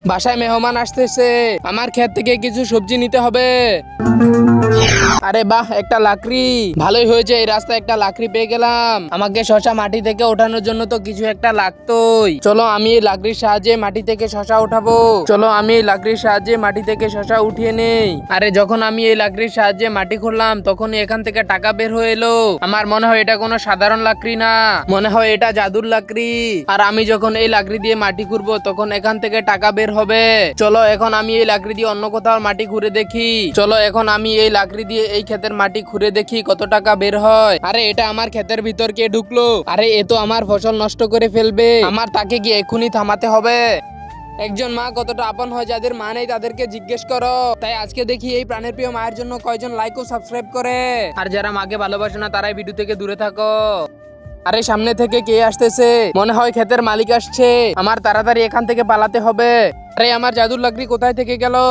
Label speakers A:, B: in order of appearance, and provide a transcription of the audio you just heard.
A: বাসায় মেহমান আসতেছে, আমার ক্ষেত থেকে কিছু সবজি নিতে হবে। আরে বাহ, একটা লাকড়ি, ভালোই হয়েছে, এই রাস্তায় একটা লাকড়ি পেয়ে গেলাম। আমাকে শশা মাটি থেকে ওঠানোর জন্য তো কিছু একটা লাগতোই। চলো আমি এই লাকড়ির সাহায্যে মাটি থেকে শশা উঠাবো। চলো আমি এই লাকড়ির সাহায্যে মাটি থেকে শশা উঠিয়ে নেই। আরে যখন আমি এই লাকড়ির সাহায্যে মাটি খুঁড়লাম তখন এখান থেকে টাকা বের হয়ে এলো। আমার মনে হয় এটা কোনো সাধারণ লাকড়ি না, মনে হয় এটা জাদুর লাকড়ি। আর আমি যখন এই লাকড়ি দিয়ে মাটি খুঁড়বো তখন এখান থেকে টাকা বের হবে। চলো এখন আমি এই লাকড়ি দিয়ে অন্য কোথাও মাটি খুঁড়ে দেখি। চলো এখন আমি এই লাকড়ি দিয়ে এই ক্ষেতের মাটি খুঁড়ে দেখি কত টাকা বের হয়। আরে এটা আমার ক্ষেতের ভিতর কে ঢুকলো? আরে এ তো আমার ফসল নষ্ট করে ফেলবে, আমার তাকে গিয়ে এক্ষুনি থামাতে হবে। একজন মা কতটা আপন হয়, যাদের মা নেই তাদেরকে জিজ্ঞেস করো। তাই আজকে দেখি এই প্রাণের প্রিয় মায়ের জন্য কয়জন লাইক ও সাবস্ক্রাইব করে। আর যারা মাকে ভালোবাসে না তারাই ভিডিও থেকে দূরে থাকো। আরে সামনে থেকে কে আসতেছে? মনে হয় ক্ষেতের মালিক আসছে, আমার তাড়াতাড়ি এখান থেকে পালাতে হবে। আরে আমার জাদুর লাকড়ি কোথায় থেকে গেল?